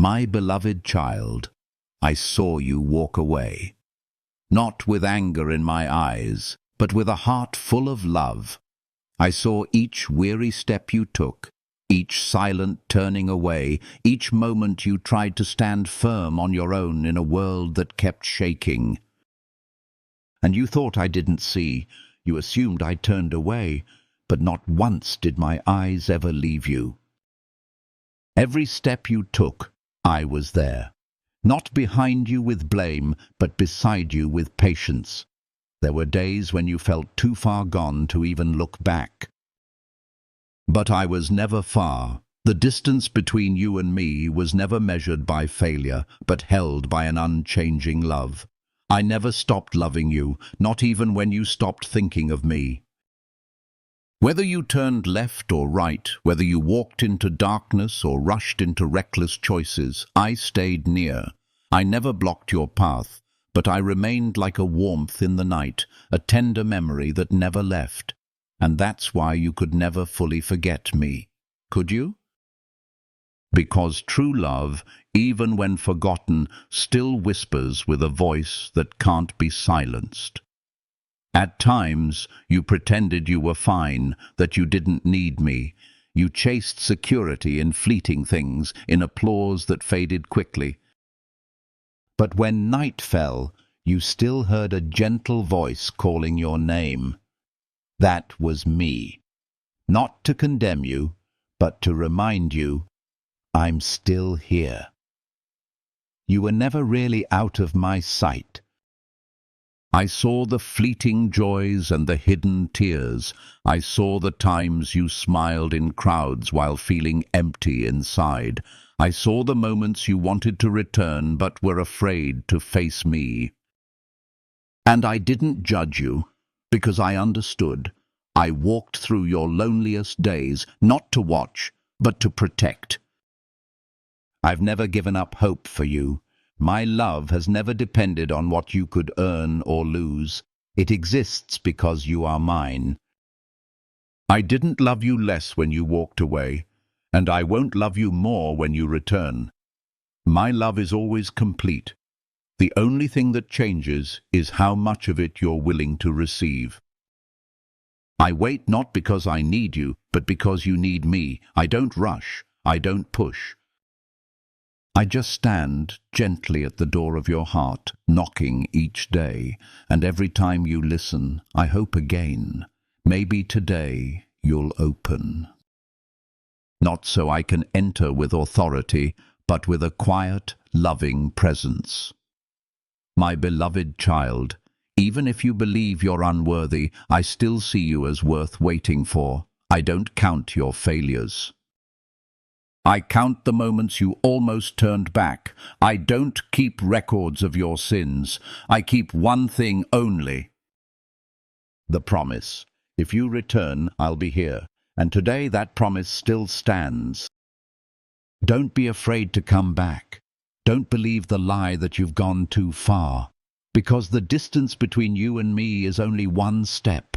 My beloved child, I saw you walk away, not with anger in my eyes, but with a heart full of love. I saw each weary step you took, each silent turning away, each moment you tried to stand firm on your own in a world that kept shaking. And you thought I didn't see, you assumed I turned away, but not once did my eyes ever leave you. Every step you took, I was there, not behind you with blame, but beside you with patience. There were days when you felt too far gone to even look back. But I was never far. The distance between you and me was never measured by failure, but held by an unchanging love. I never stopped loving you, not even when you stopped thinking of me. Whether you turned left or right, whether you walked into darkness or rushed into reckless choices, I stayed near. I never blocked your path, but I remained like a warmth in the night, a tender memory that never left. And that's why you could never fully forget me. Could you? Because true love, even when forgotten, still whispers with a voice that can't be silenced. At times, you pretended you were fine, that you didn't need me. You chased security in fleeting things, in applause that faded quickly. But when night fell, you still heard a gentle voice calling your name. That was me. Not to condemn you, but to remind you, I'm still here. You were never really out of my sight. I saw the fleeting joys and the hidden tears. I saw the times you smiled in crowds while feeling empty inside. I saw the moments you wanted to return but were afraid to face me. And I didn't judge you, because I understood. I walked through your loneliest days, not to watch, but to protect. I've never given up hope for you. My love has never depended on what you could earn or lose. It exists because you are mine. I didn't love you less when you walked away, and I won't love you more when you return. My love is always complete. The only thing that changes is how much of it you're willing to receive. I wait not because I need you, but because you need me. I don't rush. I don't push. I just stand gently at the door of your heart, knocking each day, and every time you listen, I hope again. Maybe today you'll open. Not so I can enter with authority, but with a quiet, loving presence. My beloved child, even if you believe you're unworthy, I still see you as worth waiting for. I don't count your failures. I count the moments you almost turned back. I don't keep records of your sins. I keep one thing only: the promise. If you return, I'll be here. And today that promise still stands. Don't be afraid to come back. Don't believe the lie that you've gone too far, because the distance between you and me is only one step.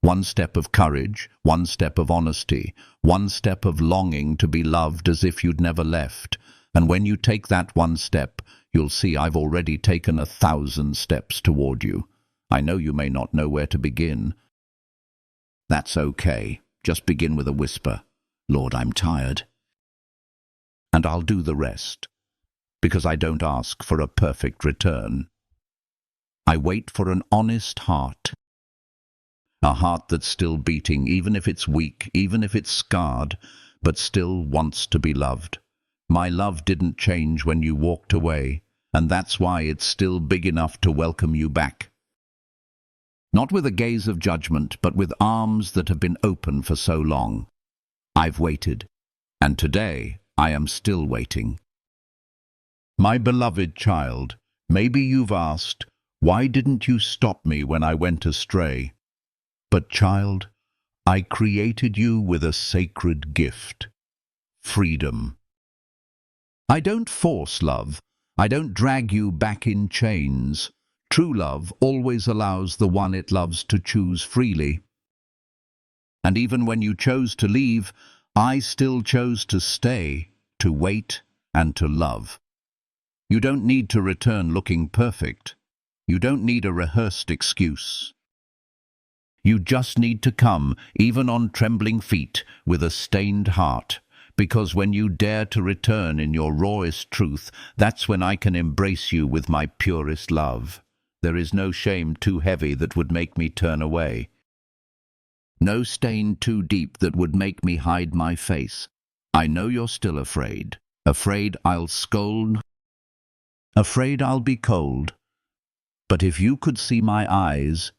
One step of courage, one step of honesty, one step of longing to be loved as if you'd never left. And when you take that one step, you'll see I've already taken 1,000 steps toward you. I know you may not know where to begin. That's okay. Just begin with a whisper, "Lord, I'm tired." And I'll do the rest, because I don't ask for a perfect return. I wait for an honest heart. A heart that's still beating, even if it's weak, even if it's scarred, but still wants to be loved. My love didn't change when you walked away, and that's why it's still big enough to welcome you back. Not with a gaze of judgment, but with arms that have been open for so long. I've waited, and today I am still waiting. My beloved child, maybe you've asked, why didn't you stop me when I went astray? But child, I created you with a sacred gift: freedom. I don't force love. I don't drag you back in chains. True love always allows the one it loves to choose freely. And even when you chose to leave, I still chose to stay, to wait, and to love. You don't need to return looking perfect. You don't need a rehearsed excuse. You just need to come, even on trembling feet, with a stained heart, because when you dare to return in your rawest truth, that's when I can embrace you with my purest love. There is no shame too heavy that would make me turn away. No stain too deep that would make me hide my face. I know you're still afraid. Afraid I'll scold. Afraid I'll be cold. But if you could see my eyes,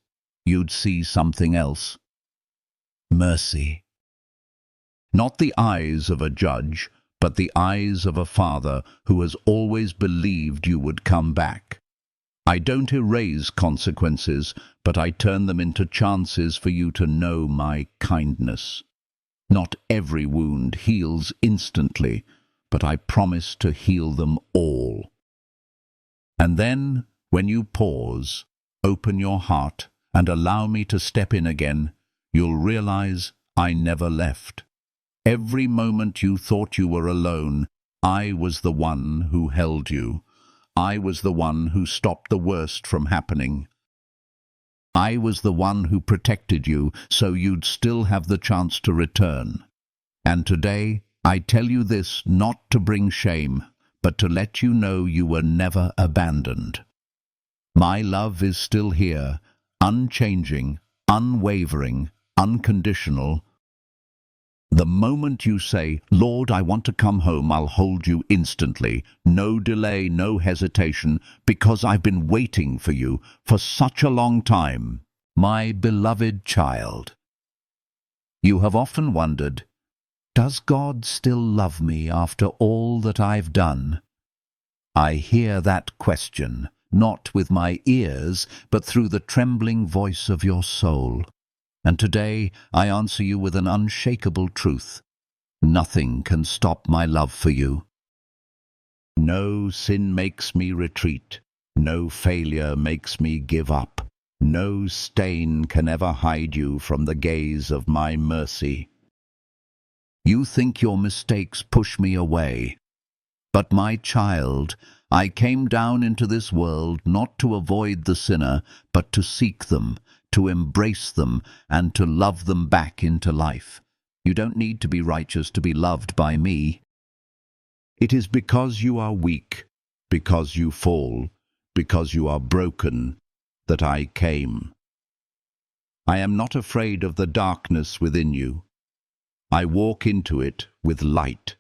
you'd see something else. Mercy. Not the eyes of a judge, but the eyes of a father who has always believed you would come back. I don't erase consequences, but I turn them into chances for you to know my kindness. Not every wound heals instantly, but I promise to heal them all. And then, when you pause, open your heart, and allow me to step in again, you'll realize I never left. Every moment you thought you were alone, I was the one who held you. I was the one who stopped the worst from happening. I was the one who protected you so you'd still have the chance to return. And today, I tell you this not to bring shame, but to let you know you were never abandoned. My love is still here, unchanging, unwavering, unconditional. The moment you say, Lord, I want to come home, I'll hold you instantly. No delay, no hesitation, because I've been waiting for you for such a long time. My beloved child. You have often wondered, does God still love me after all that I've done? I hear that question, not with my ears, but through the trembling voice of your soul. And today I answer you with an unshakable truth. Nothing can stop my love for you. No sin makes me retreat. No failure makes me give up. No stain can ever hide you from the gaze of my mercy. You think your mistakes push me away. But my child, I came down into this world not to avoid the sinner, but to seek them, to embrace them, and to love them back into life. You don't need to be righteous to be loved by me. It is because you are weak, because you fall, because you are broken, that I came. I am not afraid of the darkness within you. I walk into it with light.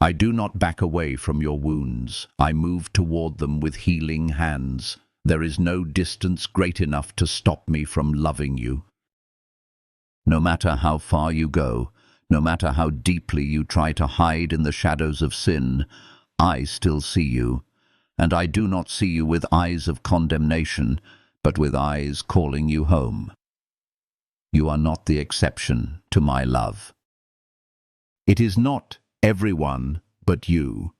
I do not back away from your wounds. I move toward them with healing hands. There is no distance great enough to stop me from loving you. No matter how far you go, no matter how deeply you try to hide in the shadows of sin, I still see you, and I do not see you with eyes of condemnation, but with eyes calling you home. You are not the exception to my love. It is not everyone but you.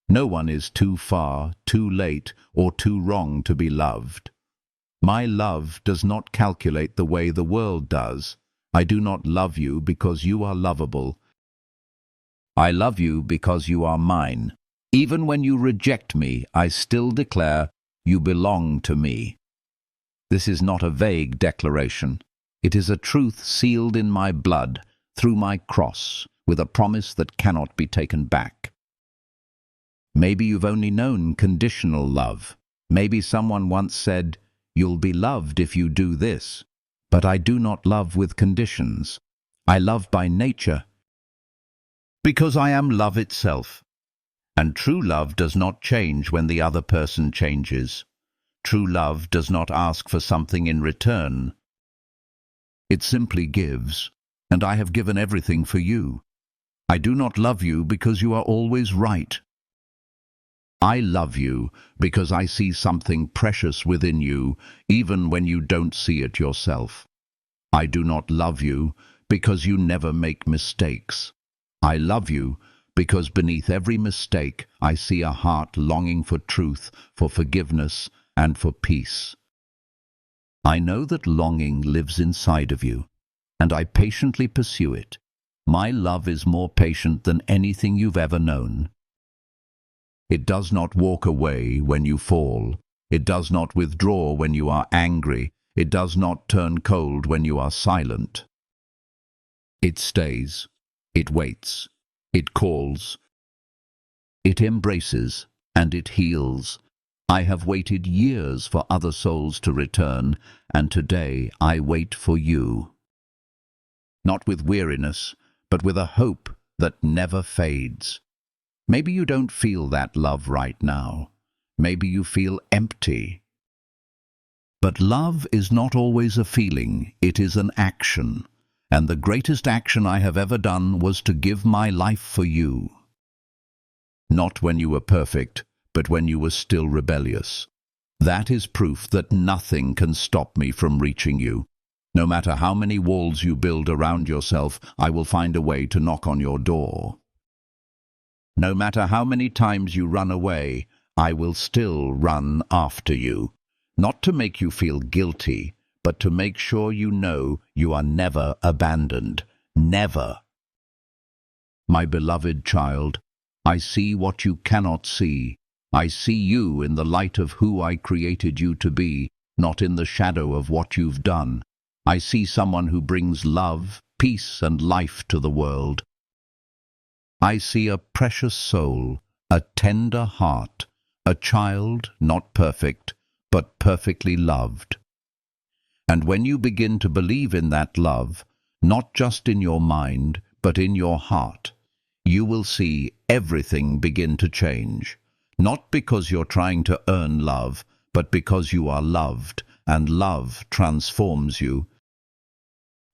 No one is too far, too late, or too wrong to be loved. My love does not calculate the way the world does. I do not love you because you are lovable. I love you because you are mine. Even when you reject me, I still declare you belong to me. This is not a vague declaration. It is a truth sealed in my blood, through my cross, with a promise that cannot be taken back. Maybe you've only known conditional love. Maybe someone once said, "You'll be loved if you do this." But I do not love with conditions. I love by nature, because I am love itself. And true love does not change when the other person changes. True love does not ask for something in return. It simply gives, and I have given everything for you. I do not love you because you are always right. I love you because I see something precious within you, even when you don't see it yourself. I do not love you because you never make mistakes. I love you because beneath every mistake I see a heart longing for truth, for forgiveness, and for peace. I know that longing lives inside of you, and I patiently pursue it. My love is more patient than anything you've ever known. It does not walk away when you fall. It does not withdraw when you are angry. It does not turn cold when you are silent. It stays. It waits. It calls. It embraces and it heals. I have waited years for other souls to return, and today I wait for you. Not with weariness, but with a hope that never fades. Maybe you don't feel that love right now. Maybe you feel empty. But love is not always a feeling, it is an action. And the greatest action I have ever done was to give my life for you. Not when you were perfect, but when you were still rebellious. That is proof that nothing can stop me from reaching you. No matter how many walls you build around yourself, I will find a way to knock on your door. No matter how many times you run away, I will still run after you. Not to make you feel guilty, but to make sure you know you are never abandoned. Never. My beloved child, I see what you cannot see. I see you in the light of who I created you to be, not in the shadow of what you've done. I see someone who brings love, peace, and life to the world. I see a precious soul, a tender heart, a child not perfect, but perfectly loved. And when you begin to believe in that love, not just in your mind, but in your heart, you will see everything begin to change. Not because you're trying to earn love, but because you are loved, and love transforms you.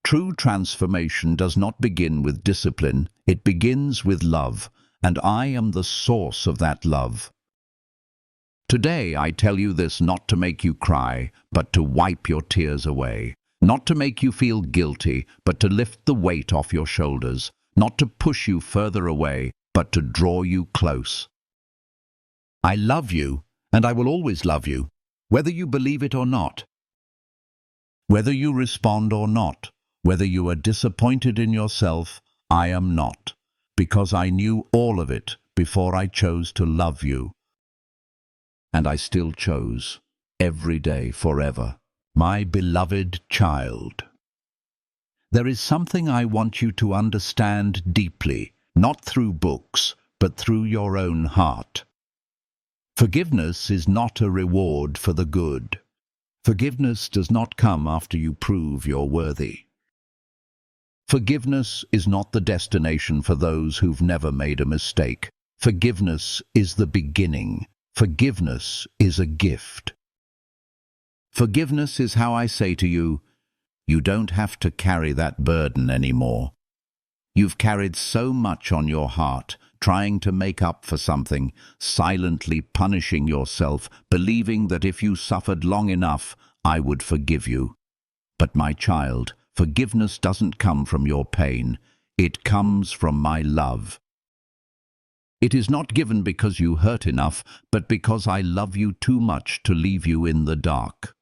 True transformation does not begin with discipline, it begins with love, and I am the source of that love. Today I tell you this not to make you cry, but to wipe your tears away. Not to make you feel guilty, but to lift the weight off your shoulders. Not to push you further away, but to draw you close. I love you, and I will always love you, whether you believe it or not. Whether you respond or not, whether you are disappointed in yourself, I am not, because I knew all of it before I chose to love you. And I still chose, every day forever, my beloved child. There is something I want you to understand deeply, not through books, but through your own heart. Forgiveness is not a reward for the good. Forgiveness does not come after you prove you're worthy. Forgiveness is not the destination for those who've never made a mistake. Forgiveness is the beginning. Forgiveness is a gift. Forgiveness is how I say to you, you don't have to carry that burden anymore. You've carried so much on your heart, trying to make up for something, silently punishing yourself, believing that if you suffered long enough, I would forgive you. But my child, forgiveness doesn't come from your pain. It comes from my love. It is not given because you hurt enough, but because I love you too much to leave you in the dark.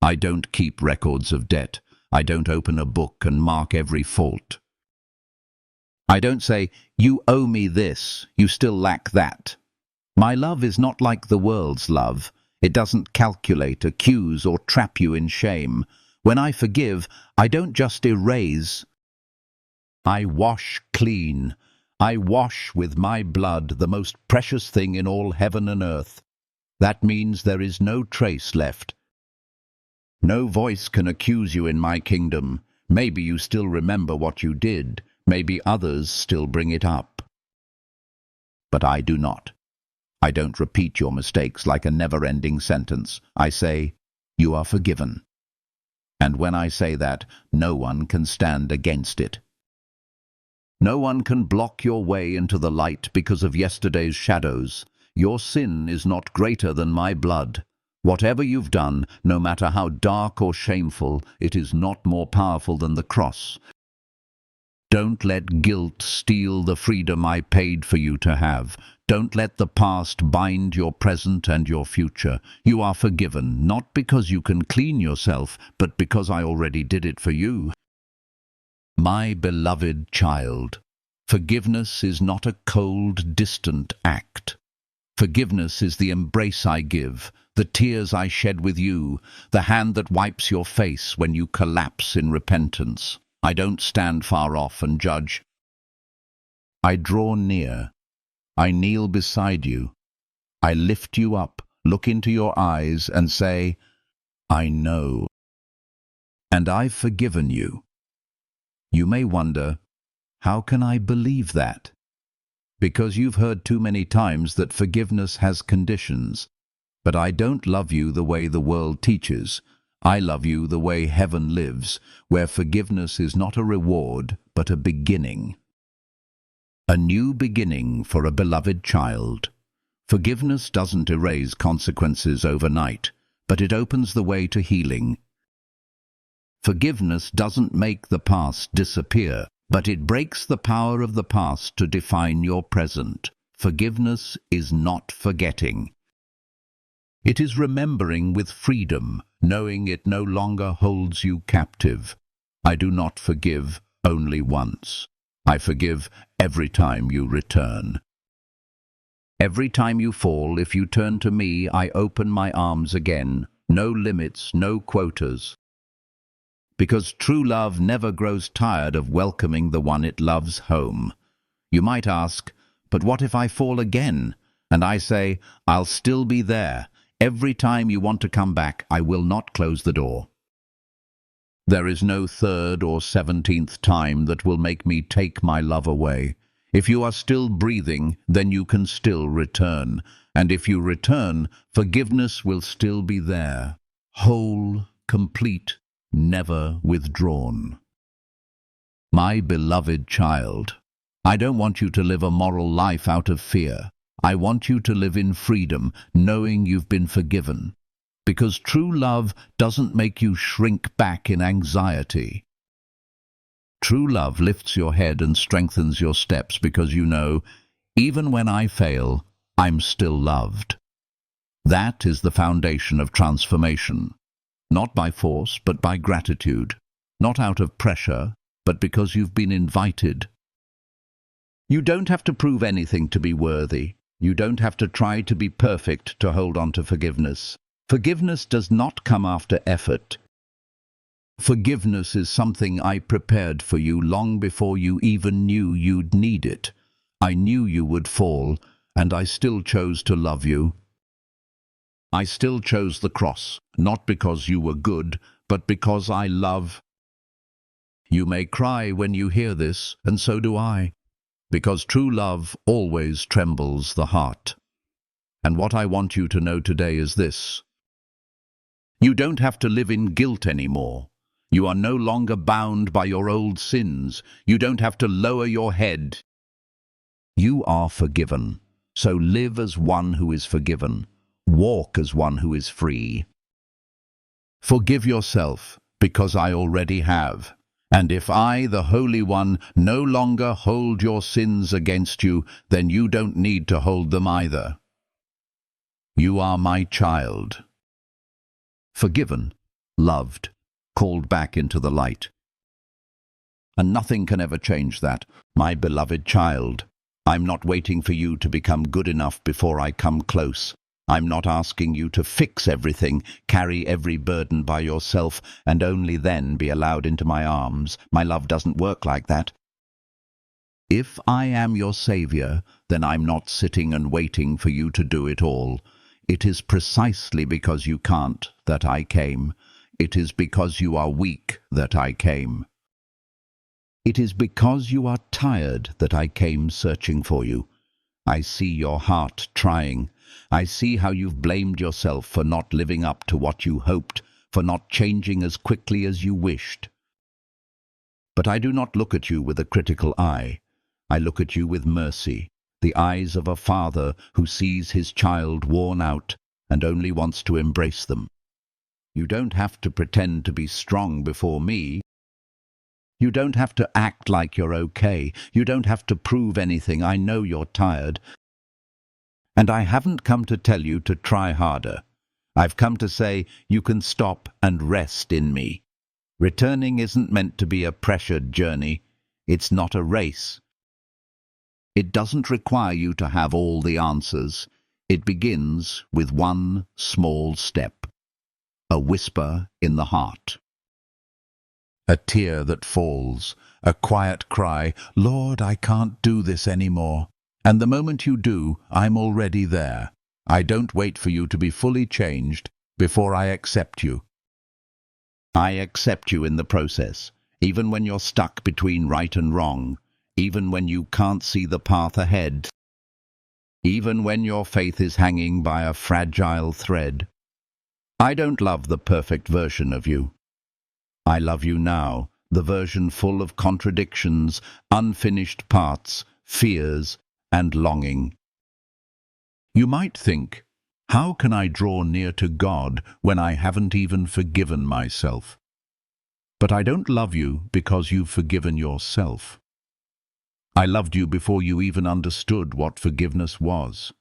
I don't keep records of debt. I don't open a book and mark every fault. I don't say, you owe me this, you still lack that. My love is not like the world's love. It doesn't calculate, accuse, or trap you in shame. When I forgive, I don't just erase. I wash clean. I wash with my blood the most precious thing in all heaven and earth. That means there is no trace left. No voice can accuse you in my kingdom. Maybe you still remember what you did. Maybe others still bring it up. But I do not. I don't repeat your mistakes like a never-ending sentence. I say, you are forgiven. And when I say that, no one can stand against it. No one can block your way into the light because of yesterday's shadows. Your sin is not greater than my blood. Whatever you've done, no matter how dark or shameful, it is not more powerful than the cross. Don't let guilt steal the freedom I paid for you to have. Don't let the past bind your present and your future. You are forgiven, not because you can clean yourself, but because I already did it for you. My beloved child, forgiveness is not a cold, distant act. Forgiveness is the embrace I give, the tears I shed with you, the hand that wipes your face when you collapse in repentance. I don't stand far off and judge. I draw near. I kneel beside you. I lift you up, look into your eyes and say, I know. And I've forgiven you. You may wonder, how can I believe that? Because you've heard too many times that forgiveness has conditions. But I don't love you the way the world teaches. I love you the way heaven lives, where forgiveness is not a reward, but a beginning. A new beginning for a beloved child. Forgiveness doesn't erase consequences overnight, but it opens the way to healing. Forgiveness doesn't make the past disappear, but it breaks the power of the past to define your present. Forgiveness is not forgetting. It is remembering with freedom, knowing it no longer holds you captive. I do not forgive only once. I forgive every time you return. Every time you fall, if you turn to me, I open my arms again. No limits, no quotas. Because true love never grows tired of welcoming the one it loves home. You might ask, but what if I fall again? And I say, I'll still be there. Every time you want to come back, I will not close the door. There is no third or 17th time that will make me take my love away. If you are still breathing, then you can still return. And if you return, forgiveness will still be there. Whole, complete, never withdrawn. My beloved child, I don't want you to live a moral life out of fear. I want you to live in freedom, knowing you've been forgiven. Because true love doesn't make you shrink back in anxiety. True love lifts your head and strengthens your steps because you know, even when I fail, I'm still loved. That is the foundation of transformation. Not by force, but by gratitude. Not out of pressure, but because you've been invited. You don't have to prove anything to be worthy. You don't have to try to be perfect to hold on to forgiveness. Forgiveness does not come after effort. Forgiveness is something I prepared for you long before you even knew you'd need it. I knew you would fall, and I still chose to love you. I still chose the cross, not because you were good, but because I love. You may cry when you hear this, and so do I, because true love always trembles the heart. And what I want you to know today is this. You don't have to live in guilt anymore. You are no longer bound by your old sins. You don't have to lower your head. You are forgiven, so live as one who is forgiven. Walk as one who is free. Forgive yourself, because I already have. And if I, the Holy One, no longer hold your sins against you, then you don't need to hold them either. You are my child. Forgiven, loved, called back into the light. And nothing can ever change that, my beloved child. I'm not waiting for you to become good enough before I come close. I'm not asking you to fix everything, carry every burden by yourself, and only then be allowed into my arms. My love doesn't work like that. If I am your Savior, then I'm not sitting and waiting for you to do it all. It is precisely because you can't that I came. It is because you are weak that I came. It is because you are tired that I came searching for you. I see your heart trying. I see how you've blamed yourself for not living up to what you hoped, for not changing as quickly as you wished. But I do not look at you with a critical eye. I look at you with mercy, the eyes of a father who sees his child worn out and only wants to embrace them. You don't have to pretend to be strong before me. You don't have to act like you're okay. You don't have to prove anything. I know you're tired. And I haven't come to tell you to try harder. I've come to say you can stop and rest in me. Returning isn't meant to be a pressured journey. It's not a race. It doesn't require you to have all the answers. It begins with one small step, a whisper in the heart, a tear that falls, a quiet cry, "Lord, I can't do this anymore." And the moment you do, I'm already there. I don't wait for you to be fully changed before I accept you. I accept you in the process, even when you're stuck between right and wrong, even when you can't see the path ahead, even when your faith is hanging by a fragile thread. I don't love the perfect version of you. I love you now, the version full of contradictions, unfinished parts, fears, and longing. You might think, how can I draw near to God when I haven't even forgiven myself? But I don't love you because you've forgiven yourself. I loved you before you even understood what forgiveness was.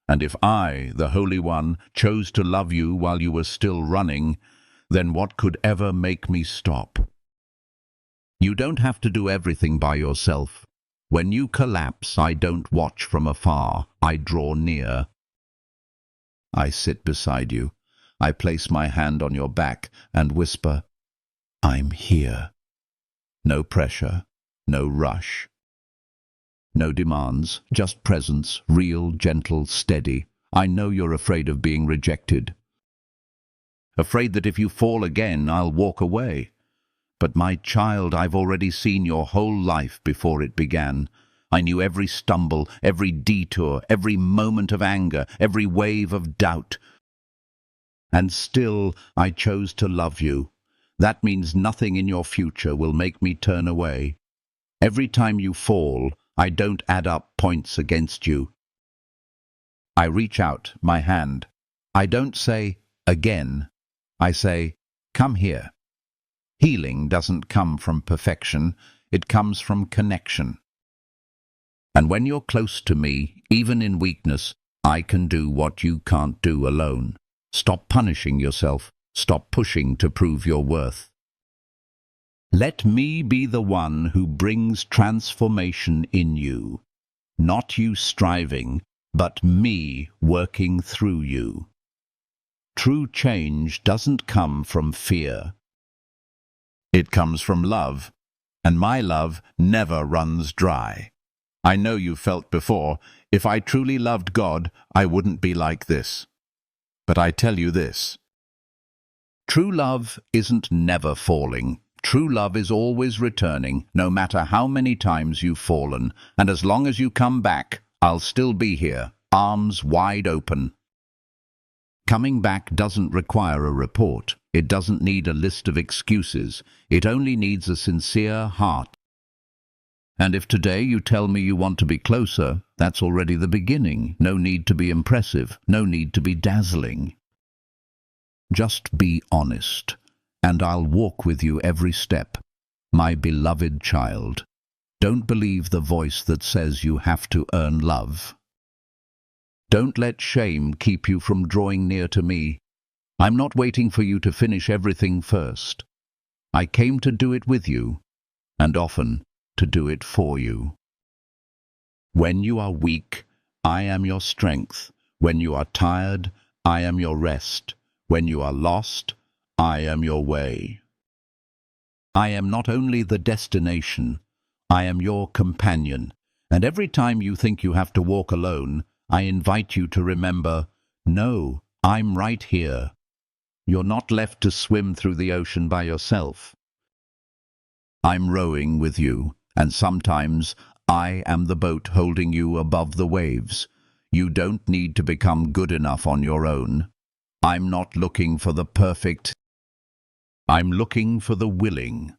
And if I, the Holy One, chose to love you while you were still running, then what could ever make me stop? You don't have to do everything by yourself. When you collapse, I don't watch from afar. I draw near. I sit beside you. I place my hand on your back and whisper, "I'm here." No pressure, no rush. No demands, just presence, real, gentle, steady. I know you're afraid of being rejected. Afraid that if you fall again, I'll walk away. But my child, I've already seen your whole life before it began. I knew every stumble, every detour, every moment of anger, every wave of doubt. And still, I chose to love you. That means nothing in your future will make me turn away. Every time you fall, I don't add up points against you. I reach out my hand. I don't say, "again." I say, "Come here." Healing doesn't come from perfection, it comes from connection. And when you're close to me, even in weakness, I can do what you can't do alone. Stop punishing yourself. Stop pushing to prove your worth. Let me be the one who brings transformation in you. Not you striving, but me working through you. True change doesn't come from fear. It comes from love, and my love never runs dry. I know you've felt before, if I truly loved God, I wouldn't be like this. But I tell you this. True love isn't never falling. True love is always returning, no matter how many times you've fallen. And as long as you come back, I'll still be here, arms wide open. Coming back doesn't require a report. It doesn't need a list of excuses. It only needs a sincere heart. And if today you tell me you want to be closer, that's already the beginning. No need to be impressive. No need to be dazzling. Just be honest, and I'll walk with you every step. My beloved child, don't believe the voice that says you have to earn love. Don't let shame keep you from drawing near to me. I'm not waiting for you to finish everything first. I came to do it with you, and often to do it for you. When you are weak, I am your strength. When you are tired, I am your rest. When you are lost, I am your way. I am not only the destination, I am your companion. And every time you think you have to walk alone, I invite you to remember, no, I'm right here. You're not left to swim through the ocean by yourself. I'm rowing with you, and sometimes I am the boat holding you above the waves. You don't need to become good enough on your own. I'm not looking for the perfect. I'm looking for the willing.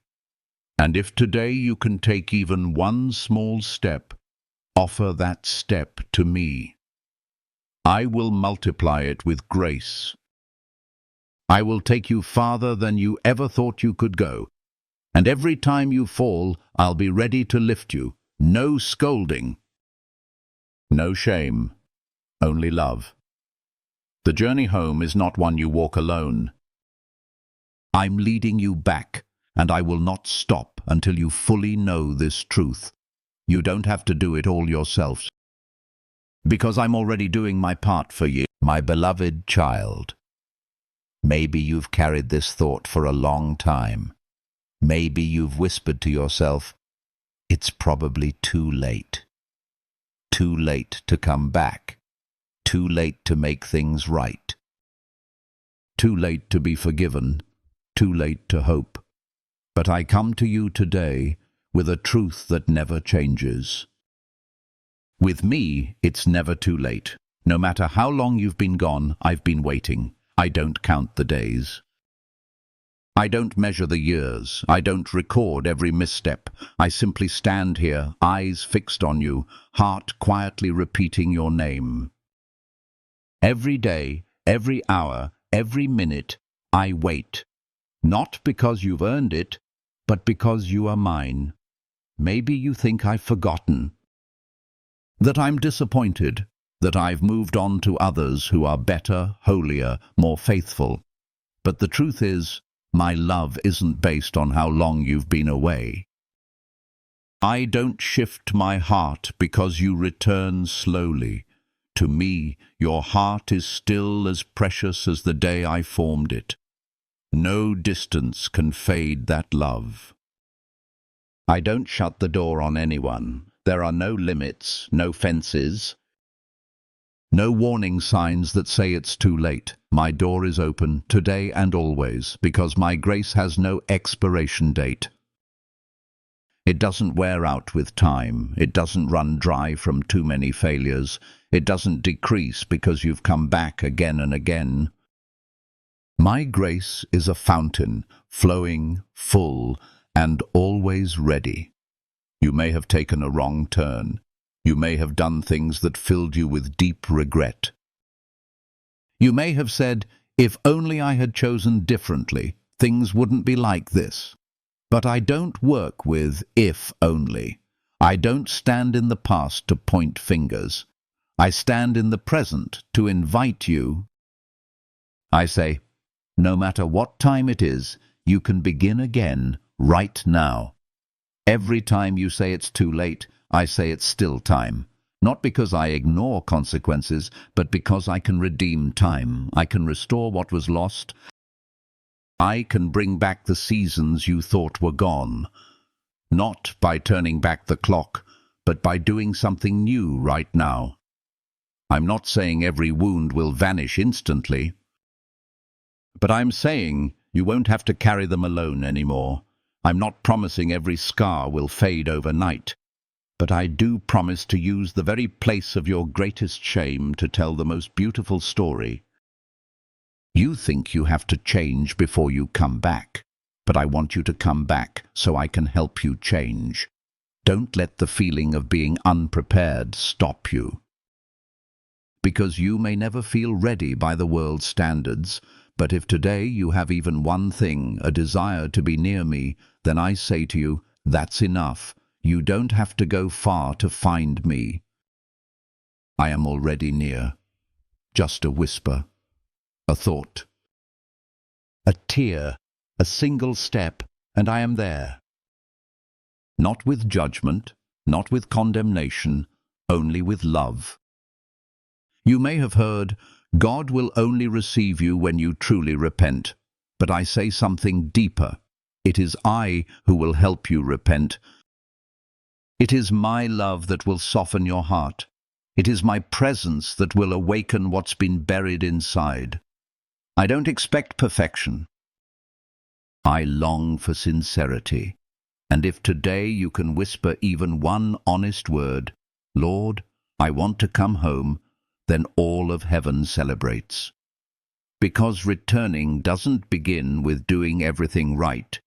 And if today you can take even one small step, offer that step to me. I will multiply it with grace. I will take you farther than you ever thought you could go. And every time you fall, I'll be ready to lift you. No scolding. No shame. Only love. The journey home is not one you walk alone. I'm leading you back, and I will not stop until you fully know this truth. You don't have to do it all yourself. Because I'm already doing my part for you, my beloved child. Maybe you've carried this thought for a long time. Maybe you've whispered to yourself, it's probably too late. Too late to come back. Too late to make things right. Too late to be forgiven. Too late to hope. But I come to you today with a truth that never changes. With me, it's never too late. No matter how long you've been gone, I've been waiting. I don't count the days. I don't measure the years. I don't record every misstep. I simply stand here, eyes fixed on you, heart quietly repeating your name. Every day, every hour, every minute, I wait. Not because you've earned it, but because you are mine. Maybe you think I've forgotten. That I'm disappointed. That I've moved on to others who are better, holier, more faithful. But the truth is, my love isn't based on how long you've been away. I don't shift my heart because you return slowly. To me, your heart is still as precious as the day I formed it. No distance can fade that love. I don't shut the door on anyone. There are no limits, no fences, no warning signs that say it's too late. My door is open, today and always, because my grace has no expiration date. It doesn't wear out with time. It doesn't run dry from too many failures. It doesn't decrease because you've come back again and again. My grace is a fountain, flowing, full, and always ready. You may have taken a wrong turn. You may have done things that filled you with deep regret. You may have said, if only I had chosen differently, things wouldn't be like this. But I don't work with if only. I don't stand in the past to point fingers. I stand in the present to invite you. I say, no matter what time it is, you can begin again right now. Every time you say it's too late, I say it's still time. Not because I ignore consequences, but because I can redeem time. I can restore what was lost. I can bring back the seasons you thought were gone. Not by turning back the clock, but by doing something new right now. I'm not saying every wound will vanish instantly, but I'm saying you won't have to carry them alone anymore. I'm not promising every scar will fade overnight, but I do promise to use the very place of your greatest shame to tell the most beautiful story. You think you have to change before you come back, but I want you to come back so I can help you change. Don't let the feeling of being unprepared stop you. Because you may never feel ready by the world's standards, but if today you have even one thing, a desire to be near me, then I say to you, that's enough. You don't have to go far to find me. I am already near. Just a whisper, a thought, a tear, a single step, and I am there. Not with judgment, not with condemnation, only with love. You may have heard, God will only receive you when you truly repent. But I say something deeper. It is I who will help you repent. It is my love that will soften your heart. It is my presence that will awaken what's been buried inside. I don't expect perfection. I long for sincerity. And if today you can whisper even one honest word, Lord, I want to come home, then all of heaven celebrates. Because returning doesn't begin with doing everything right.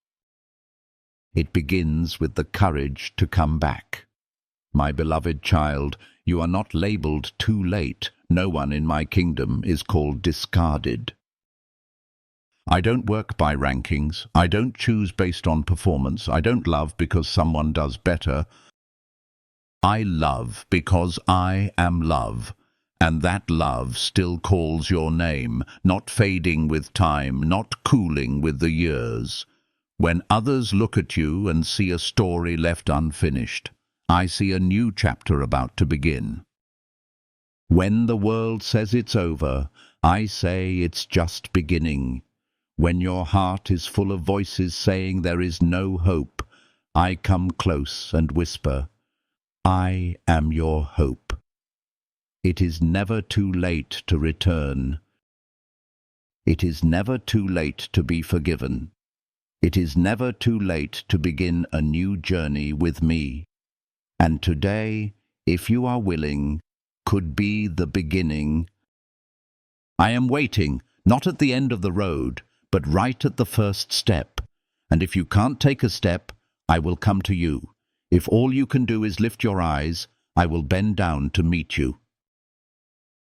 It begins with the courage to come back. My beloved child, you are not labeled too late. No one in my kingdom is called discarded. I don't work by rankings. I don't choose based on performance. I don't love because someone does better. I love because I am love. And that love still calls your name, not fading with time, not cooling with the years. When others look at you and see a story left unfinished, I see a new chapter about to begin. When the world says it's over, I say it's just beginning. When your heart is full of voices saying there is no hope, I come close and whisper, I am your hope. It is never too late to return. It is never too late to be forgiven. It is never too late to begin a new journey with me. And today, if you are willing, could be the beginning. I am waiting, not at the end of the road, but right at the first step. And if you can't take a step, I will come to you. If all you can do is lift your eyes, I will bend down to meet you.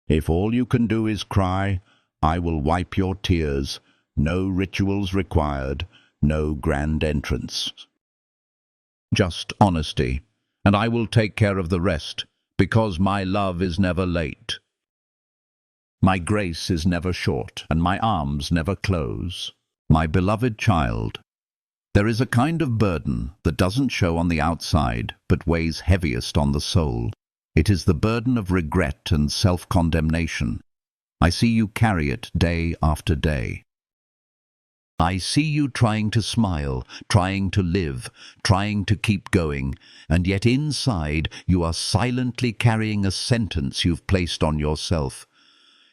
If all you can do is cry, I will wipe your tears. No rituals required, no grand entrance. Just honesty, and I will take care of the rest, because my love is never late. My grace is never short, and my arms never close. My beloved child, there is a kind of burden that doesn't show on the outside, but weighs heaviest on the soul. It is the burden of regret and self-condemnation. I see you carry it day after day. I see you trying to smile, trying to live, trying to keep going, and yet inside you are silently carrying a sentence you've placed on yourself.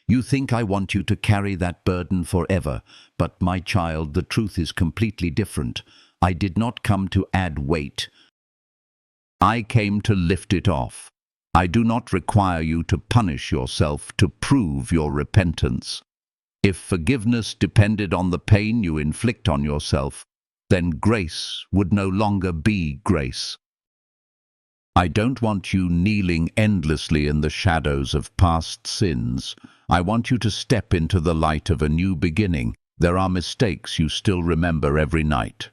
You think I want you to carry that burden forever, but my child, the truth is completely different. I did not come to add weight. I came to lift it off. I do not require you to punish yourself to prove your repentance. If forgiveness depended on the pain you inflict on yourself, then grace would no longer be grace. I don't want you kneeling endlessly in the shadows of past sins. I want you to step into the light of a new beginning. There are mistakes you still remember every night.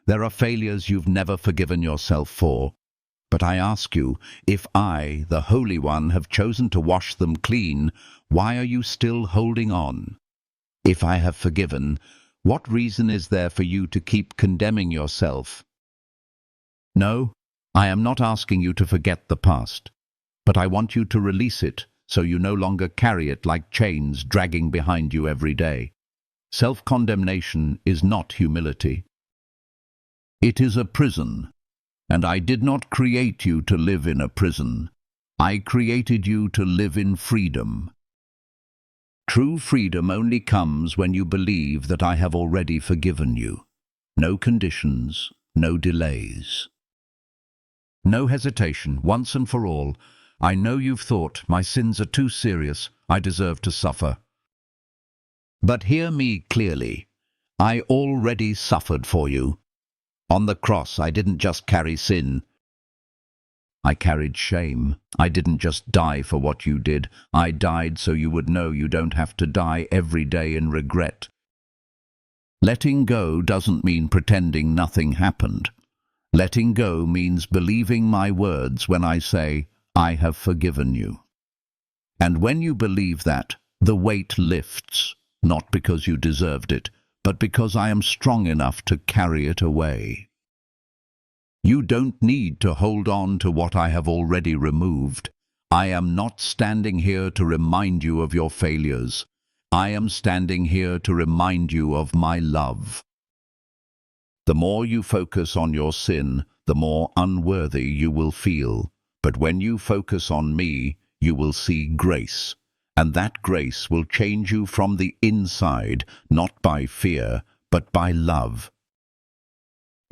There are failures you've never forgiven yourself for. But I ask you, if I, the Holy One, have chosen to wash them clean, why are you still holding on? If I have forgiven, what reason is there for you to keep condemning yourself? No, I am not asking you to forget the past, but I want you to release it so you no longer carry it like chains dragging behind you every day. Self-condemnation is not humility. It is a prison. And I did not create you to live in a prison. I created you to live in freedom. True freedom only comes when you believe that I have already forgiven you. No conditions, no delays. No hesitation, once and for all. I know you've thought, my sins are too serious, I deserve to suffer. But hear me clearly. I already suffered for you. On the cross, I didn't just carry sin. I carried shame. I didn't just die for what you did. I died so you would know you don't have to die every day in regret. Letting go doesn't mean pretending nothing happened. Letting go means believing my words when I say, I have forgiven you. And when you believe that, the weight lifts, not because you deserved it, but because I am strong enough to carry it away. You don't need to hold on to what I have already removed. I am not standing here to remind you of your failures. I am standing here to remind you of my love. The more you focus on your sin, the more unworthy you will feel. But when you focus on me, you will see grace. And that grace will change you from the inside, not by fear, but by love.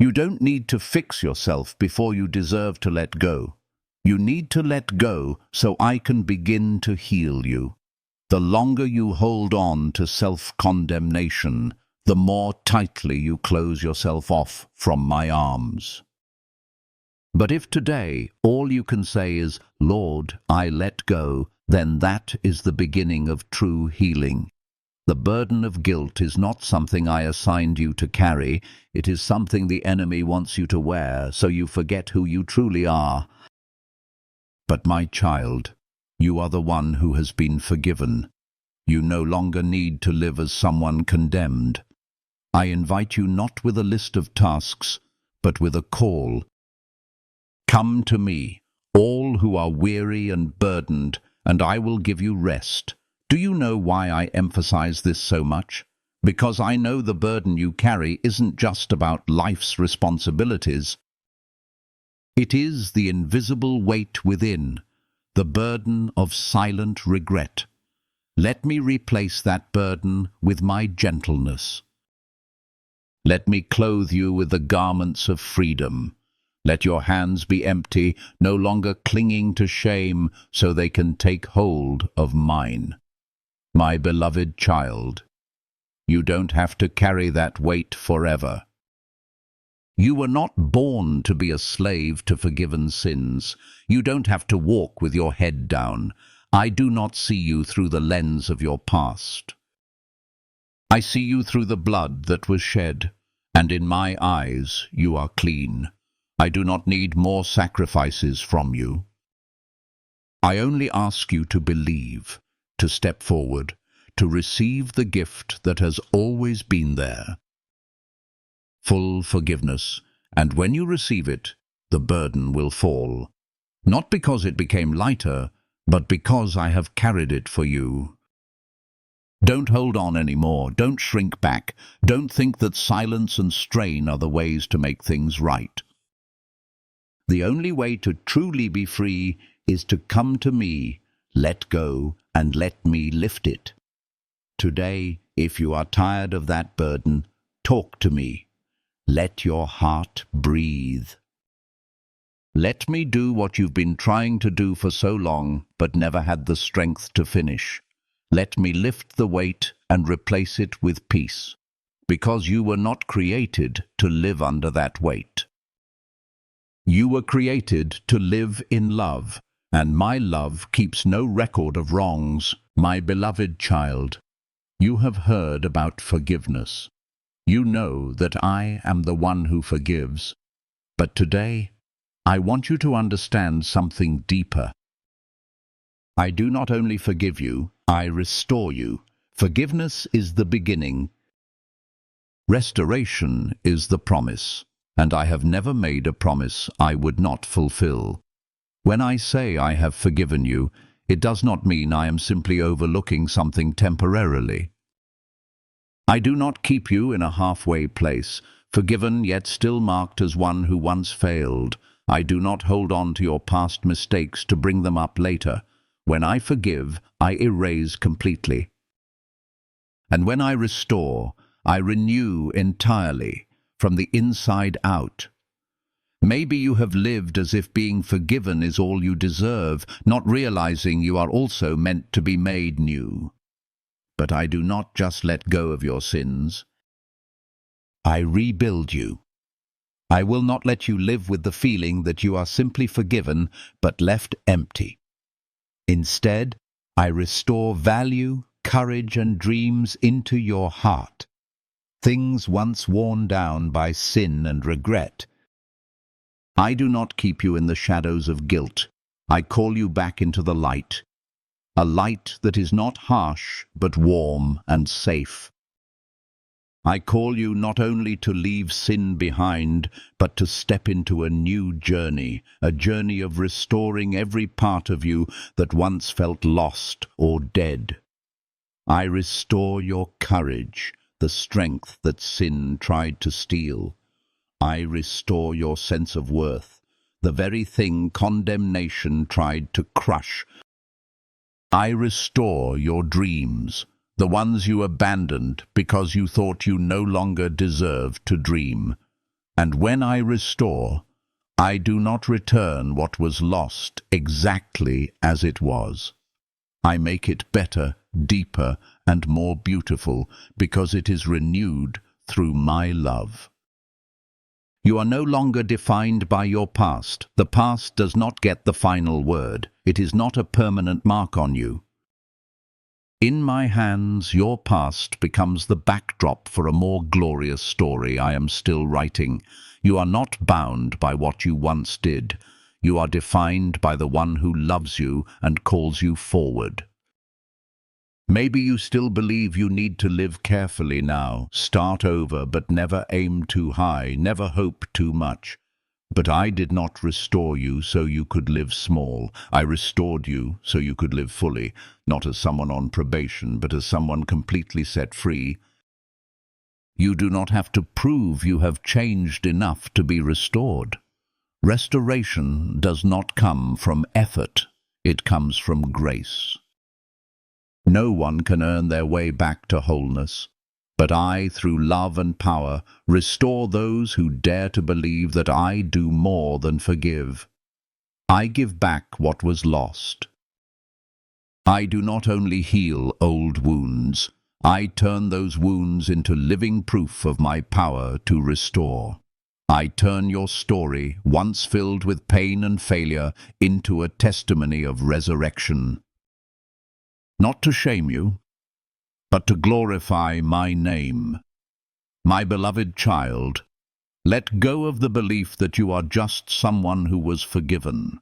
You don't need to fix yourself before you deserve to let go. You need to let go so I can begin to heal you. The longer you hold on to self-condemnation, the more tightly you close yourself off from my arms. But if today all you can say is, Lord, I let go, then that is the beginning of true healing. The burden of guilt is not something I assigned you to carry. It is something the enemy wants you to wear, so you forget who you truly are. But my child, you are the one who has been forgiven. You no longer need to live as someone condemned. I invite you not with a list of tasks, but with a call. Come to me, all who are weary and burdened, and I will give you rest. Do you know why I emphasize this so much? Because I know the burden you carry isn't just about life's responsibilities. It is the invisible weight within, the burden of silent regret. Let me replace that burden with my gentleness. Let me clothe you with the garments of freedom. Let your hands be empty, no longer clinging to shame, so they can take hold of mine. My beloved child, you don't have to carry that weight forever. You were not born to be a slave to forgiven sins. You don't have to walk with your head down. I do not see you through the lens of your past. I see you through the blood that was shed, and in my eyes you are clean. I do not need more sacrifices from you. I only ask you to believe, to step forward, to receive the gift that has always been there. Full forgiveness, and when you receive it, the burden will fall. Not because it became lighter, but because I have carried it for you. Don't hold on anymore. Don't shrink back. Don't think that silence and strain are the ways to make things right. The only way to truly be free is to come to me, let go, and let me lift it. Today, if you are tired of that burden, talk to me. Let your heart breathe. Let me do what you've been trying to do for so long, but never had the strength to finish. Let me lift the weight and replace it with peace, because you were not created to live under that weight. You were created to live in love, and my love keeps no record of wrongs. My beloved child, you have heard about forgiveness. You know that I am the one who forgives. But today, I want you to understand something deeper. I do not only forgive you, I restore you. Forgiveness is the beginning. Restoration is the promise, and I have never made a promise I would not fulfill. When I say I have forgiven you, it does not mean I am simply overlooking something temporarily. I do not keep you in a halfway place, forgiven yet still marked as one who once failed. I do not hold on to your past mistakes to bring them up later. When I forgive, I erase completely. And when I restore, I renew entirely, from the inside out. Maybe you have lived as if being forgiven is all you deserve, not realizing you are also meant to be made new. But I do not just let go of your sins. I rebuild you. I will not let you live with the feeling that you are simply forgiven but left empty. Instead, I restore value, courage, and dreams into your heart. Things once worn down by sin and regret. I do not keep you in the shadows of guilt. I call you back into the light. A light that is not harsh, but warm and safe. I call you not only to leave sin behind, but to step into a new journey, a journey of restoring every part of you that once felt lost or dead. I restore your courage, the strength that sin tried to steal. I restore your sense of worth, the very thing condemnation tried to crush. I restore your dreams, the ones you abandoned because you thought you no longer deserved to dream. And when I restore, I do not return what was lost exactly as it was. I make it better, deeper, and more beautiful because it is renewed through my love. You are no longer defined by your past. The past does not get the final word. It is not a permanent mark on you. In my hands, your past becomes the backdrop for a more glorious story I am still writing. You are not bound by what you once did. You are defined by the one who loves you and calls you forward. Maybe you still believe you need to live carefully now, start over, but never aim too high, never hope too much. But I did not restore you so you could live small. I restored you so you could live fully, not as someone on probation, but as someone completely set free. You do not have to prove you have changed enough to be restored. Restoration does not come from effort. It comes from grace. No one can earn their way back to wholeness, but I, through love and power, restore those who dare to believe that I do more than forgive. I give back what was lost. I do not only heal old wounds, I turn those wounds into living proof of my power to restore. I turn your story, once filled with pain and failure, into a testimony of resurrection. Not to shame you, but to glorify my name. My beloved child, let go of the belief that you are just someone who was forgiven.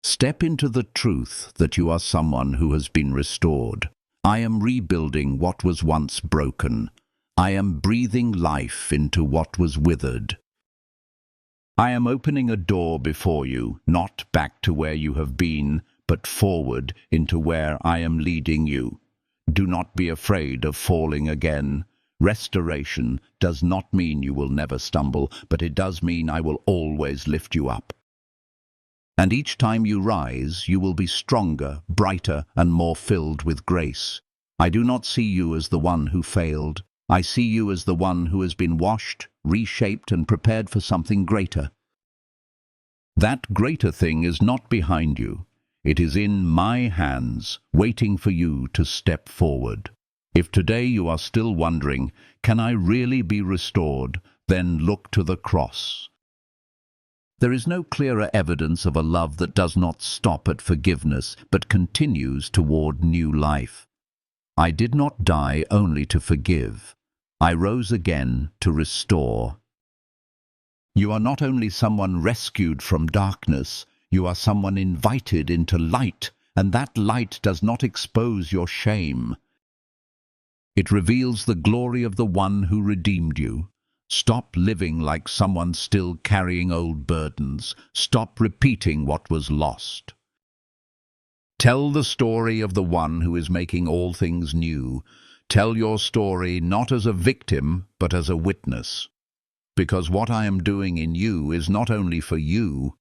Step into the truth that you are someone who has been restored. I am rebuilding what was once broken. I am breathing life into what was withered. I am opening a door before you, not back to where you have been, but forward into where I am leading you. Do not be afraid of falling again. Restoration does not mean you will never stumble, but it does mean I will always lift you up. And each time you rise, you will be stronger, brighter, and more filled with grace. I do not see you as the one who failed. I see you as the one who has been washed, reshaped, and prepared for something greater. That greater thing is not behind you. It is in my hands, waiting for you to step forward. If today you are still wondering, can I really be restored? Then look to the cross. There is no clearer evidence of a love that does not stop at forgiveness, but continues toward new life. I did not die only to forgive. I rose again to restore. You are not only someone rescued from darkness, you are someone invited into light, and that light does not expose your shame. It reveals the glory of the one who redeemed you. Stop living like someone still carrying old burdens. Stop repeating what was lost. Tell the story of the one who is making all things new. Tell your story not as a victim, but as a witness. Because what I am doing in you is not only for you,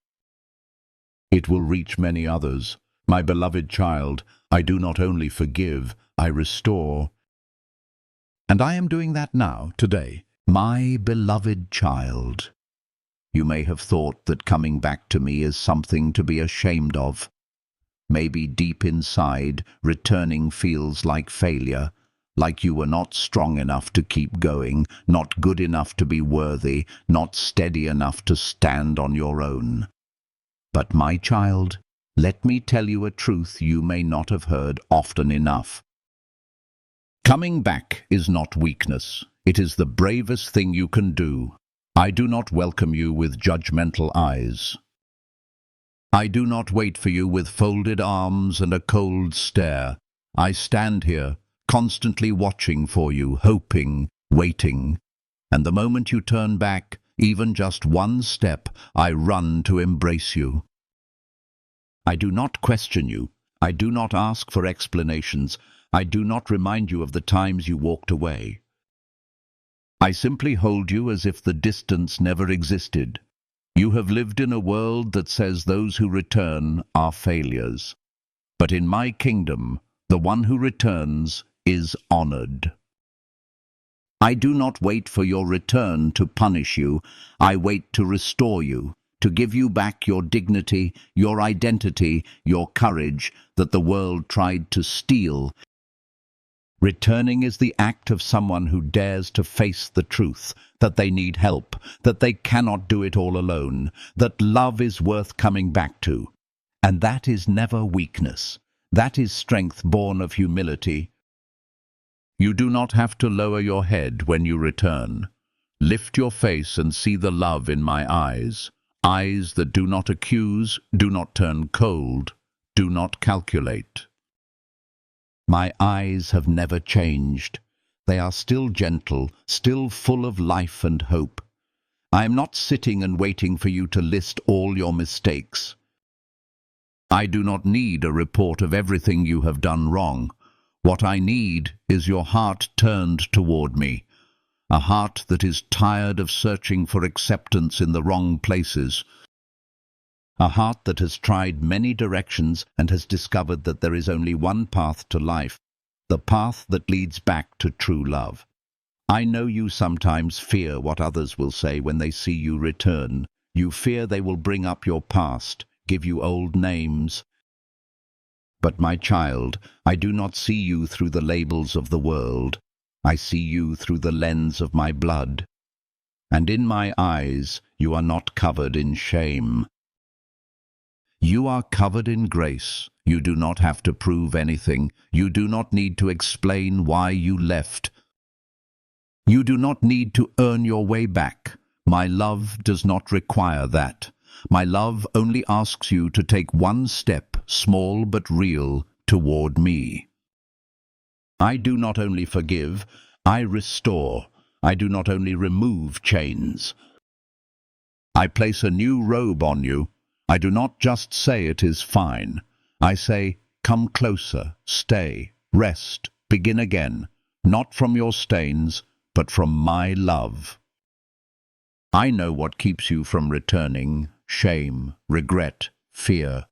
it will reach many others. My beloved child, I do not only forgive, I restore. And I am doing that now, today. My beloved child, you may have thought that coming back to me is something to be ashamed of. Maybe deep inside, returning feels like failure, like you were not strong enough to keep going, not good enough to be worthy, not steady enough to stand on your own. But my child, let me tell you a truth you may not have heard often enough. Coming back is not weakness. It is the bravest thing you can do. I do not welcome you with judgmental eyes. I do not wait for you with folded arms and a cold stare. I stand here, constantly watching for you, hoping, waiting. And the moment you turn back, even just one step, I run to embrace you. I do not question you. I do not ask for explanations. I do not remind you of the times you walked away. I simply hold you as if the distance never existed. You have lived in a world that says those who return are failures. But in my kingdom, the one who returns is honored. I do not wait for your return to punish you. I wait to restore you, to give you back your dignity, your identity, your courage that the world tried to steal. Returning is the act of someone who dares to face the truth, that they need help, that they cannot do it all alone, that love is worth coming back to. And that is never weakness. That is strength born of humility. You do not have to lower your head when you return. Lift your face and see the love in my eyes that do not accuse, do not turn cold, do not calculate. My eyes have never changed. They are still gentle, still full of life and hope. I am not sitting and waiting for you to list all your mistakes. I do not need a report of everything you have done wrong. What I need is your heart turned toward me, a heart that is tired of searching for acceptance in the wrong places, a heart that has tried many directions and has discovered that there is only one path to life, the path that leads back to true love. I know you sometimes fear what others will say when they see you return. You fear they will bring up your past, give you old names. But my child, I do not see you through the labels of the world. I see you through the lens of my blood. And in my eyes you are not covered in shame. You are covered in grace. You do not have to prove anything. You do not need to explain why you left. You do not need to earn your way back. My love does not require that. My love only asks you to take one step, small but real, toward me. I do not only forgive, I restore. I do not only remove chains. I place a new robe on you. I do not just say it is fine. I say, come closer, stay, rest, begin again, not from your stains, but from my love. I know what keeps you from returning: shame, regret, fear.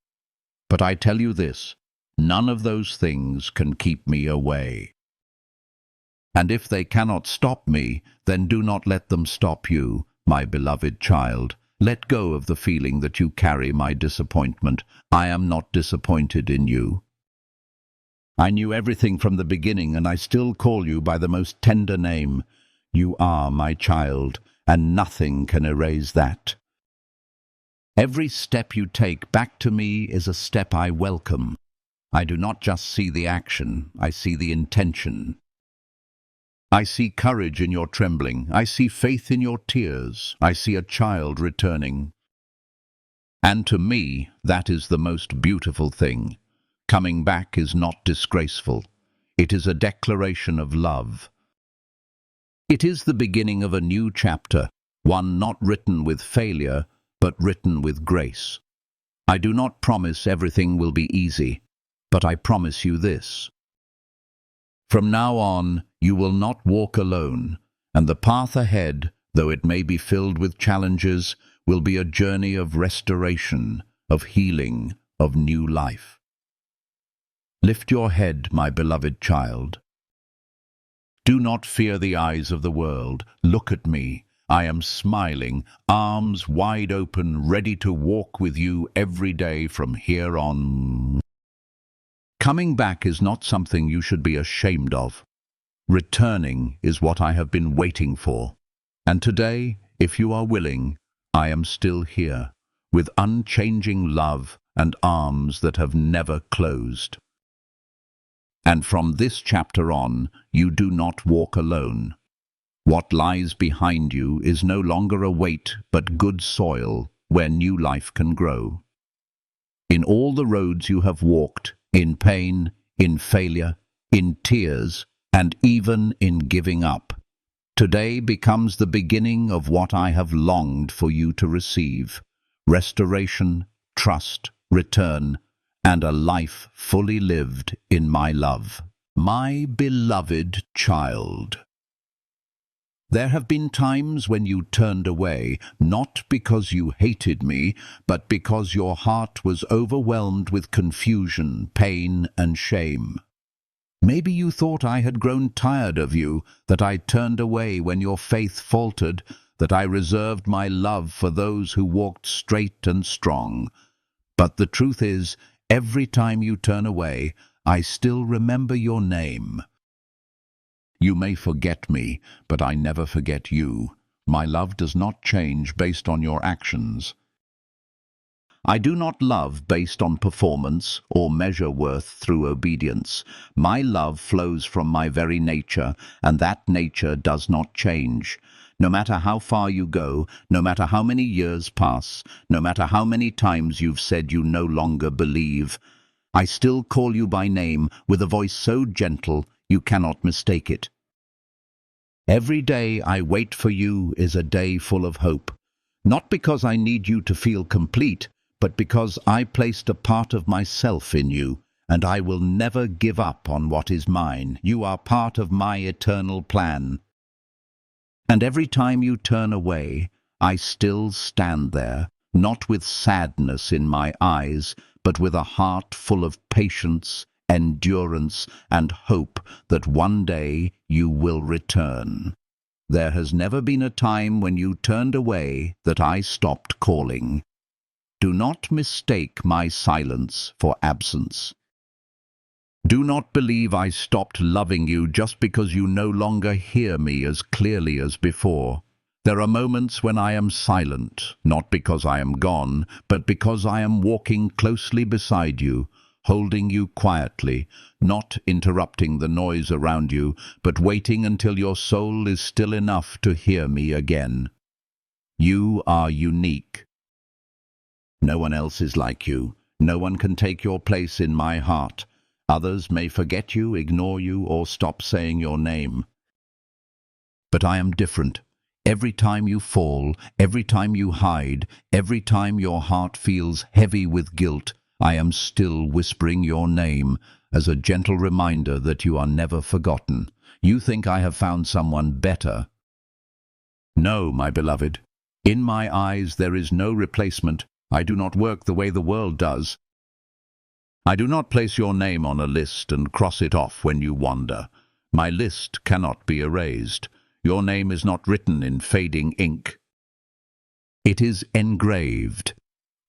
But I tell you this, none of those things can keep me away. And if they cannot stop me, then do not let them stop you, my beloved child. Let go of the feeling that you carry my disappointment. I am not disappointed in you. I knew everything from the beginning, and I still call you by the most tender name. You are my child, and nothing can erase that. Every step you take back to me is a step I welcome. I do not just see the action, I see the intention. I see courage in your trembling. I see faith in your tears. I see a child returning. And to me, that is the most beautiful thing. Coming back is not disgraceful. It is a declaration of love. It is the beginning of a new chapter, one not written with failure, but written with grace. I do not promise everything will be easy, but I promise you this. From now on, you will not walk alone, and the path ahead, though it may be filled with challenges, will be a journey of restoration, of healing, of new life. Lift your head, my beloved child. Do not fear the eyes of the world. Look at me. I am smiling, arms wide open, ready to walk with you every day from here on. Coming back is not something you should be ashamed of. Returning is what I have been waiting for. And today, if you are willing, I am still here, with unchanging love and arms that have never closed. And from this chapter on, you do not walk alone. What lies behind you is no longer a weight, but good soil where new life can grow. In all the roads you have walked, in pain, in failure, in tears, and even in giving up, today becomes the beginning of what I have longed for you to receive: restoration, trust, return, and a life fully lived in my love. My beloved child. There have been times when you turned away, not because you hated me, but because your heart was overwhelmed with confusion, pain, and shame. Maybe you thought I had grown tired of you, that I turned away when your faith faltered, that I reserved my love for those who walked straight and strong. But the truth is, every time you turn away, I still remember your name. You may forget me, but I never forget you. My love does not change based on your actions. I do not love based on performance or measure worth through obedience. My love flows from my very nature, and that nature does not change. No matter how far you go, no matter how many years pass, no matter how many times you've said you no longer believe, I still call you by name with a voice so gentle you cannot mistake it. Every day I wait for you is a day full of hope. Not because I need you to feel complete, but because I placed a part of myself in you, and I will never give up on what is mine. You are part of my eternal plan. And every time you turn away, I still stand there, not with sadness in my eyes, but with a heart full of patience, endurance, and hope that one day you will return. There has never been a time when you turned away that I stopped calling. Do not mistake my silence for absence. Do not believe I stopped loving you just because you no longer hear me as clearly as before. There are moments when I am silent, not because I am gone, but because I am walking closely beside you, holding you quietly, not interrupting the noise around you, but waiting until your soul is still enough to hear me again. You are unique. No one else is like you. No one can take your place in my heart. Others may forget you, ignore you, or stop saying your name. But I am different. Every time you fall, every time you hide, every time your heart feels heavy with guilt, I am still whispering your name as a gentle reminder that you are never forgotten. You think I have found someone better. No, my beloved. In my eyes there is no replacement. I do not work the way the world does. I do not place your name on a list and cross it off when you wander. My list cannot be erased. Your name is not written in fading ink. It is engraved.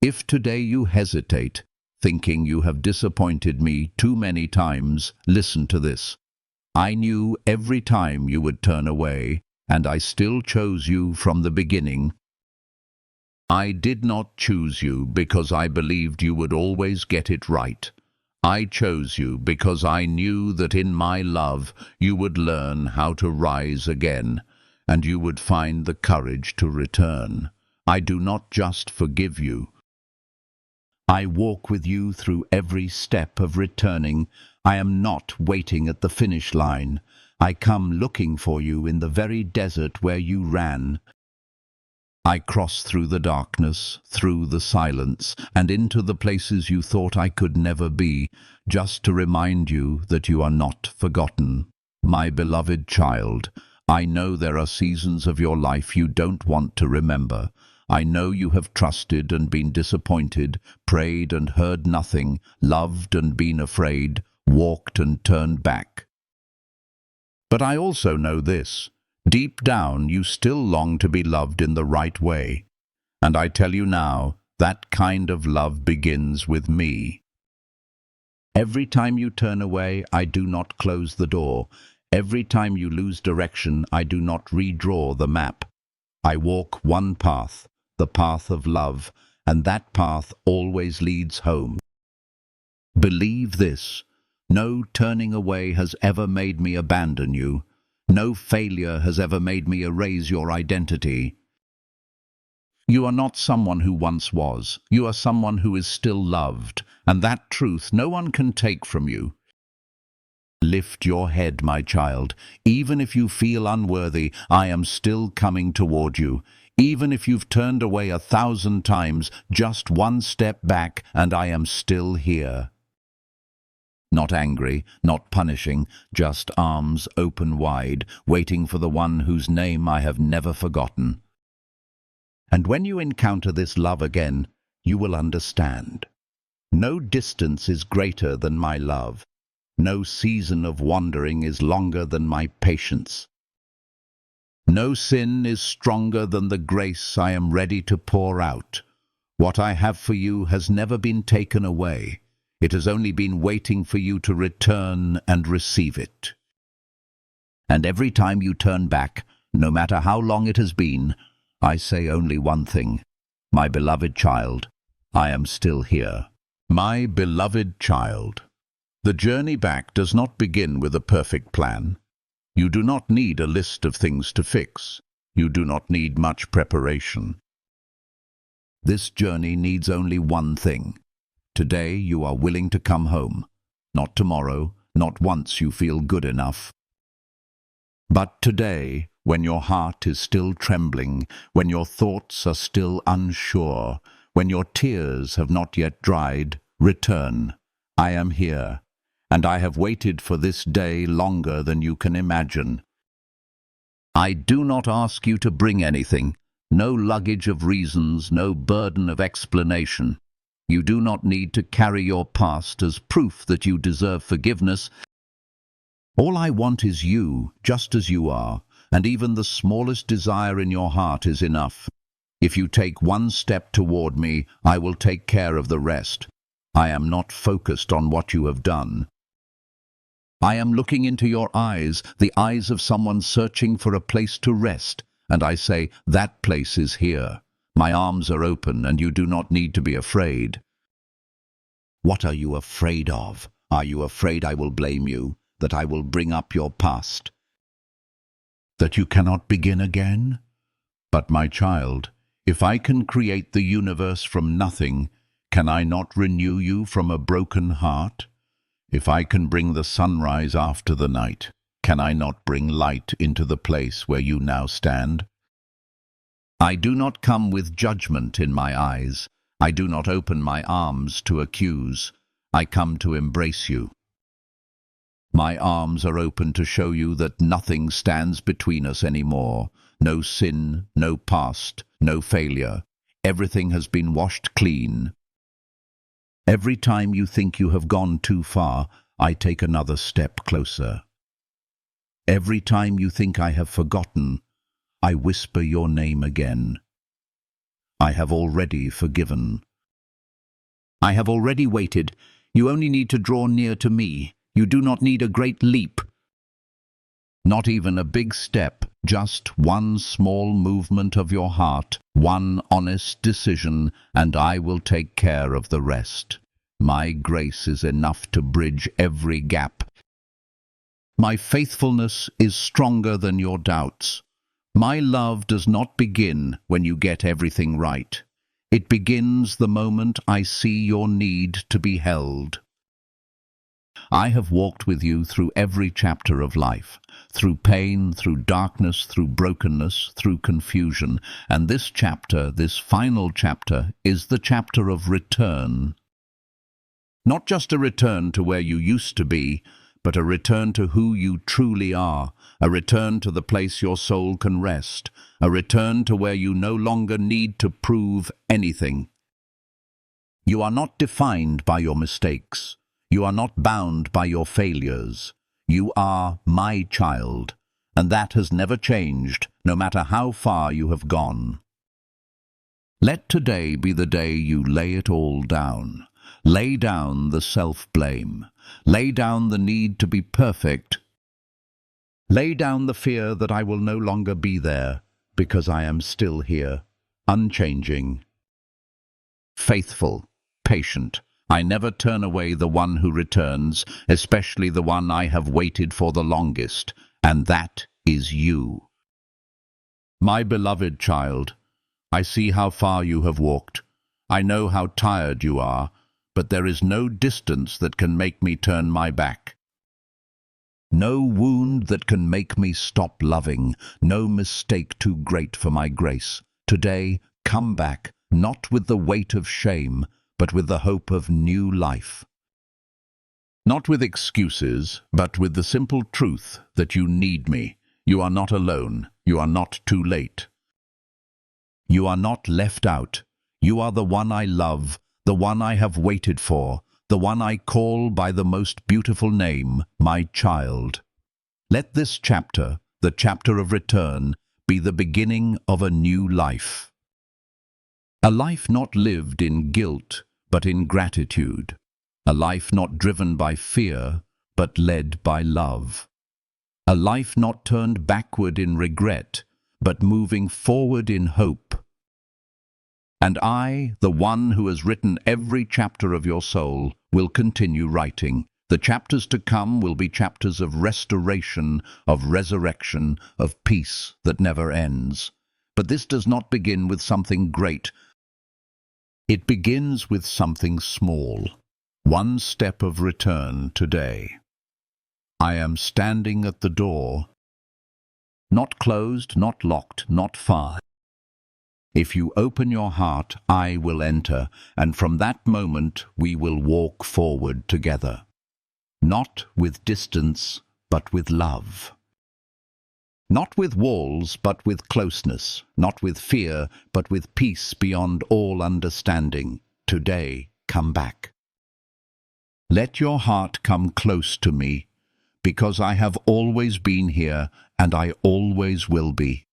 If today you hesitate, thinking you have disappointed me too many times, listen to this. I knew every time you would turn away, and I still chose you from the beginning. I did not choose you because I believed you would always get it right. I chose you because I knew that in my love you would learn how to rise again, and you would find the courage to return. I do not just forgive you. I walk with you through every step of returning. I am not waiting at the finish line. I come looking for you in the very desert where you ran. I cross through the darkness, through the silence, and into the places you thought I could never be, just to remind you that you are not forgotten. My beloved child, I know there are seasons of your life you don't want to remember. I know you have trusted and been disappointed, prayed and heard nothing, loved and been afraid, walked and turned back. But I also know this. Deep down, you still long to be loved in the right way. And I tell you now, that kind of love begins with me. Every time you turn away, I do not close the door. Every time you lose direction, I do not redraw the map. I walk one path, the path of love, and that path always leads home. Believe this. No turning away has ever made me abandon you. No failure has ever made me erase your identity. You are not someone who once was. You are someone who is still loved, and that truth no one can take from you. Lift your head, my child. Even if you feel unworthy, I am still coming toward you. Even if you've turned away 1,000 times, just one step back, and I am still here. Not angry, not punishing, just arms open wide, waiting for the one whose name I have never forgotten. And when you encounter this love again, you will understand. No distance is greater than my love. No season of wandering is longer than my patience. No sin is stronger than the grace I am ready to pour out. What I have for you has never been taken away. It has only been waiting for you to return and receive it. And every time you turn back, no matter how long it has been, I say only one thing. My beloved child, I am still here. My beloved child. The journey back does not begin with a perfect plan. You do not need a list of things to fix. You do not need much preparation. This journey needs only one thing. Today you are willing to come home. Not tomorrow, not once you feel good enough. But today, when your heart is still trembling, when your thoughts are still unsure, when your tears have not yet dried, return. I am here, and I have waited for this day longer than you can imagine. I do not ask you to bring anything, no luggage of reasons, no burden of explanation. You do not need to carry your past as proof that you deserve forgiveness. All I want is you, just as you are, and even the smallest desire in your heart is enough. If you take one step toward me, I will take care of the rest. I am not focused on what you have done. I am looking into your eyes, the eyes of someone searching for a place to rest, and I say, that place is here. My arms are open, and you do not need to be afraid. What are you afraid of? Are you afraid I will blame you, that I will bring up your past, that you cannot begin again? But my child, if I can create the universe from nothing, can I not renew you from a broken heart? If I can bring the sunrise after the night, can I not bring light into the place where you now stand? I do not come with judgment in my eyes. I do not open my arms to accuse. I come to embrace you. My arms are open to show you that nothing stands between us anymore. No sin, no past, no failure. Everything has been washed clean. Every time you think you have gone too far, I take another step closer. Every time you think I have forgotten, I whisper your name again. I have already forgiven. I have already waited. You only need to draw near to me. You do not need a great leap. Not even a big step, just one small movement of your heart, one honest decision, and I will take care of the rest. My grace is enough to bridge every gap. My faithfulness is stronger than your doubts. My love does not begin when you get everything right. It begins the moment I see your need to be held. I have walked with you through every chapter of life, through pain, through darkness, through brokenness, through confusion, and this chapter, this final chapter, is the chapter of return. Not just a return to where you used to be, but a return to who you truly are, a return to the place your soul can rest, a return to where you no longer need to prove anything. You are not defined by your mistakes. You are not bound by your failures. You are my child, and that has never changed, no matter how far you have gone. Let today be the day you lay it all down. Lay down the self-blame. Lay down the need to be perfect. Lay down the fear that I will no longer be there, because I am still here, unchanging, faithful, patient. I never turn away the one who returns, especially the one I have waited for the longest, and that is you. My beloved child, I see how far you have walked. I know how tired you are, but there is no distance that can make me turn my back. No wound that can make me stop loving, no mistake too great for my grace. Today, come back, not with the weight of shame, but with the hope of new life. Not with excuses, but with the simple truth that you need me. You are not alone. You are not too late. You are not left out. You are the one I love, the one I have waited for, the one I call by the most beautiful name, my child. Let this chapter, the chapter of return, be the beginning of a new life. A life not lived in guilt, but in gratitude. A life not driven by fear, but led by love. A life not turned backward in regret, but moving forward in hope. And I, the one who has written every chapter of your soul, will continue writing. The chapters to come will be chapters of restoration, of resurrection, of peace that never ends. But this does not begin with something great. It begins with something small. One step of return today. I am standing at the door. not closed, not locked, not far. If you open your heart, I will enter, and from that moment we will walk forward together. Not with distance, but with love. Not with walls, but with closeness. Not with fear, but with peace beyond all understanding. Today, come back. Let your heart come close to me, because I have always been here, and I always will be.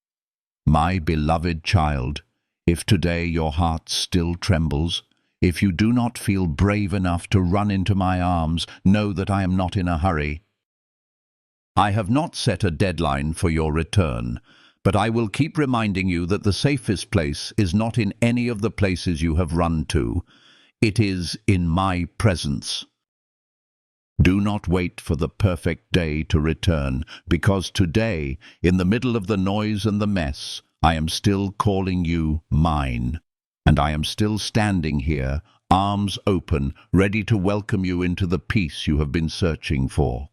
My beloved child, if today your heart still trembles, if you do not feel brave enough to run into my arms, know that I am not in a hurry. I have not set a deadline for your return, but I will keep reminding you that the safest place is not in any of the places you have run to. It is in my presence. Do not wait for the perfect day to return, because today, in the middle of the noise and the mess, I am still calling you mine, and I am still standing here, arms open, ready to welcome you into the peace you have been searching for.